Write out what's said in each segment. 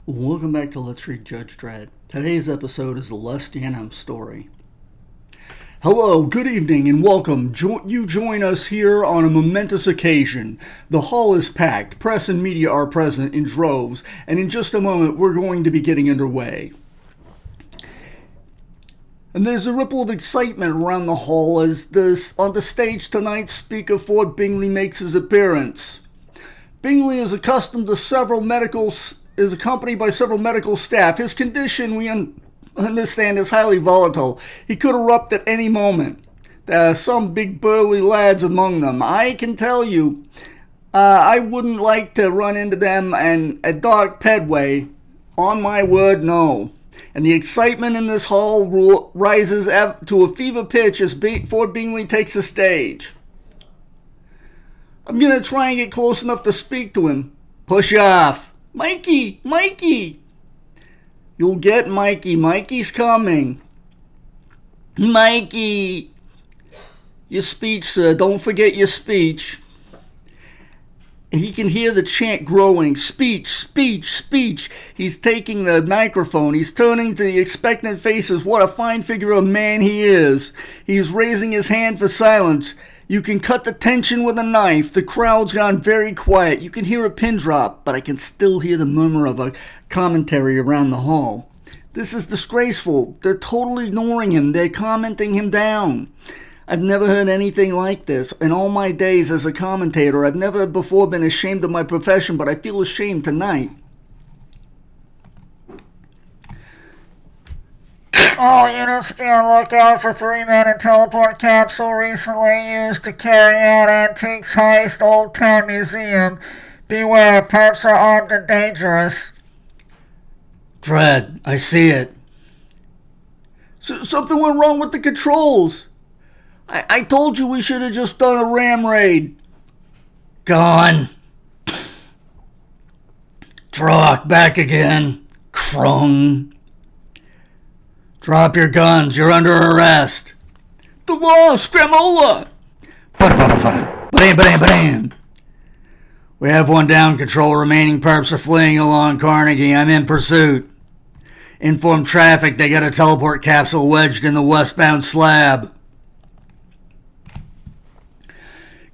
Welcome back to Let's Read Judge Dredd. Today's episode is the Les Stanham story. Hello, good evening, and welcome. You join us here on a momentous occasion. The hall is packed, press and media are present in droves, and in just a moment we're going to be getting underway. And there's a ripple of excitement around the hall as on the stage tonight, Speaker Ford Bingley makes his appearance. Bingley is accustomed to is accompanied by several medical staff. His condition, we understand, is highly volatile. He could erupt at any moment. There are some big burly lads among them. I can tell you, I wouldn't like to run into them and a dark pedway. On my word, no. And the excitement in this hall rises to a fever pitch as Ford Bingley takes the stage. I'm going to try and get close enough to speak to him. Push off. Mikey! Mikey! You'll get Mikey. Mikey's coming. Mikey! Your speech, sir. Don't forget your speech. And he can hear the chant growing. Speech, speech, speech. He's taking the microphone. He's turning to the expectant faces. What a fine figure of man he is. He's raising his hand for silence. You can cut the tension with a knife. The crowd's gone very quiet. You can hear a pin drop, but I can still hear the murmur of a commentary around the hall. This is disgraceful. They're totally ignoring him. They're commenting him down. I've never heard anything like this. In all my days as a commentator, I've never before been ashamed of my profession, but I feel ashamed tonight. All units be on lookout for 3-minute teleport capsule recently used to carry out Antiques Heist Old Town Museum. Beware, perps are armed and dangerous. Dredd, I see it. Something went wrong with the controls. I told you we should have just done a ram raid. Gone. Drock, back again. Krung. Drop your guns. You're under arrest. The law, Scramola. Bam. We have one down, Control. Remaining perps are fleeing along Carnegie. I'm in pursuit. Inform traffic they got a teleport capsule wedged in the westbound slab.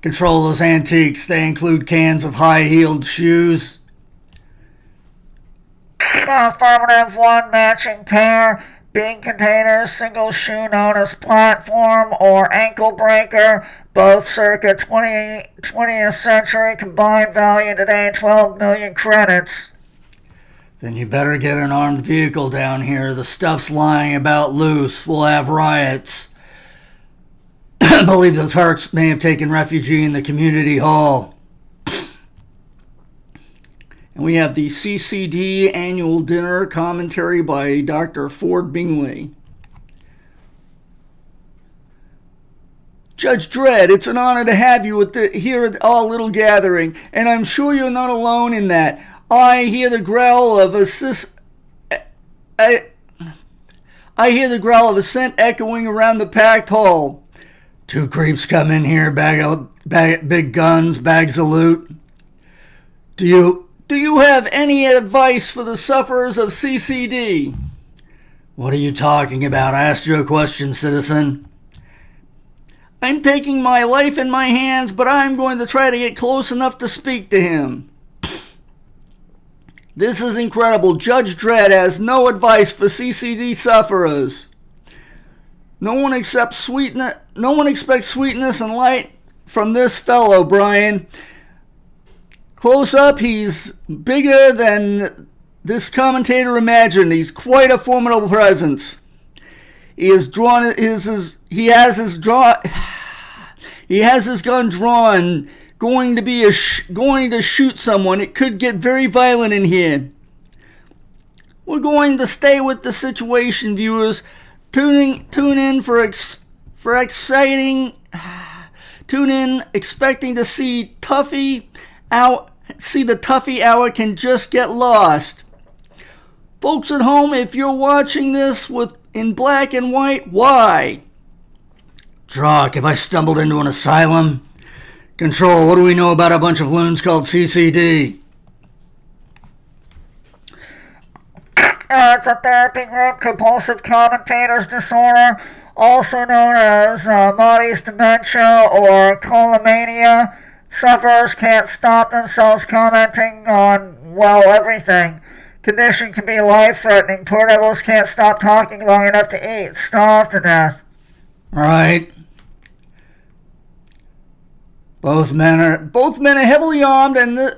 Control those antiques. They include cans of high-heeled shoes. Affirmative, one matching pair. Bean containers, single shoe known as platform or ankle breaker, both circa 20th century, combined value today 12 million credits. Then you better get an armed vehicle down here. The stuff's lying about loose. We'll have riots. I believe the Turks may have taken refuge in the community hall. And we have the CCD annual dinner commentary by Dr. Ford Bingley. Judge Dredd, it's an honor to have you here at our little gathering, and I'm sure you're not alone in that. I hear the growl of assent echoing around the packed hall. Two creeps come in here, big guns, bags of loot. Do you have any advice for the sufferers of CCD? What are you talking about? I asked you a question, citizen. I'm taking my life in my hands, but I'm going to try to get close enough to speak to him. This is incredible. Judge Dredd has no advice for CCD sufferers. No one expects sweetness and light from this fellow, Brian. Close up, he's bigger than this commentator imagined. He's quite a formidable presence. He has his gun drawn, going to shoot someone. It could get very violent in here. We're going to stay with the situation, viewers. Tune in expecting to see the Tuffy hour can just get lost. Folks at home, if you're watching this in black and white, why? Drock, have I stumbled into an asylum? Control, what do we know about a bunch of loons called CCD? It's a therapy group, compulsive commentators disorder, also known as Marty's dementia or colomania. Sufferers can't stop themselves commenting on, well, everything. Condition can be life-threatening. Poor devils can't stop talking long enough to eat, starve to death. Right. Both men are heavily armed, and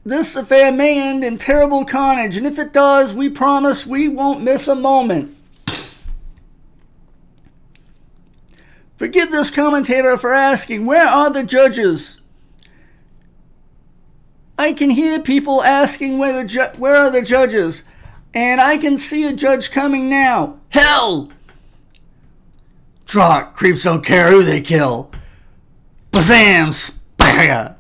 this affair may end in terrible carnage. And if it does, we promise we won't miss a moment. Forgive this commentator for asking, where are the judges? I can hear people asking where are the judges, and I can see a judge coming now. Hell! Draw it. Creeps don't care who they kill. Bazam! Spagga!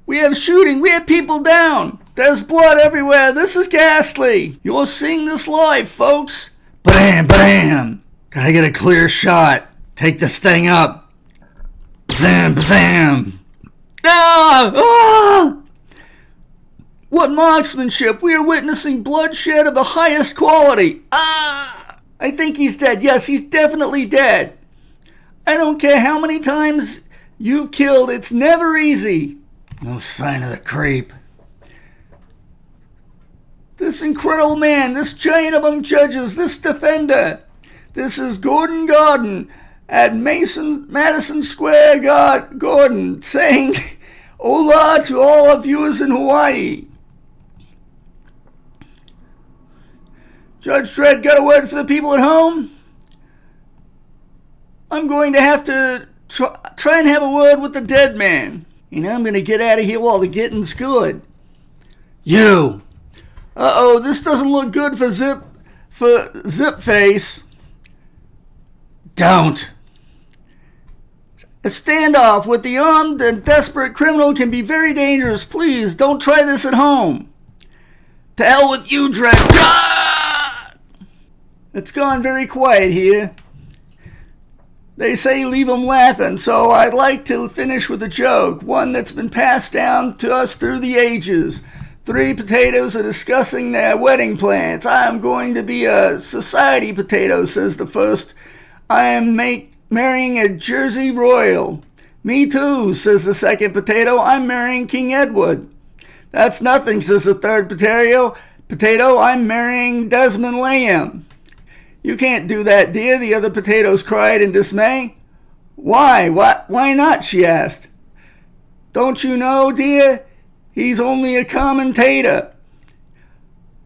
We have shooting. We have people down. There's blood everywhere. This is ghastly. You're seeing this live, folks. Bam! Bam! Gotta get a clear shot. Take this thing up. Bazam! Bazam! Ah! Ah! What marksmanship! We are witnessing bloodshed of the highest quality. Ah! I think he's dead. Yes, he's definitely dead. I don't care how many times you've killed. It's never easy. No sign of the creep. This incredible man, this giant among judges, this defender. This is Gordon Garden at Madison Square Garden saying hola to all our viewers in Hawaii. Judge Dredd, got a word for the people at home? I'm going to have to try and have a word with the dead man. And I'm going to get out of here while the getting's good. You! Uh-oh, this doesn't look good for Zip Face. Don't! A standoff with the armed and desperate criminal can be very dangerous. Please, don't try this at home. To hell with you, Dredd. Ah! It's gone very quiet here. They say leave 'em laughing, so I'd like to finish with a joke, one that's been passed down to us through the ages. 3 potatoes are discussing their wedding plans. I am going to be a society potato, says the first. I am marrying a Jersey Royal. Me too, says the second potato. I'm marrying King Edward. That's nothing, says the third potato. I'm marrying Desmond Lamb. You can't do that, dear, the other potatoes cried in dismay. Why not, she asked. Don't you know, dear? He's only a commentator.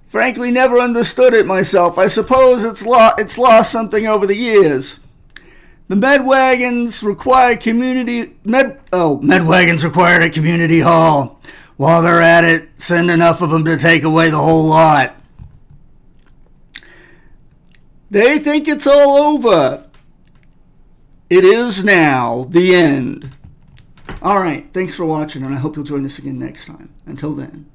Frankly, never understood it myself. I suppose it's lost something over the years. The Medwagons required Medwagons required a community hall. While they're at it, send enough of them to take away the whole lot. They think it's all over. It is now. The end. All right. Thanks for watching, and I hope you'll join us again next time. Until then.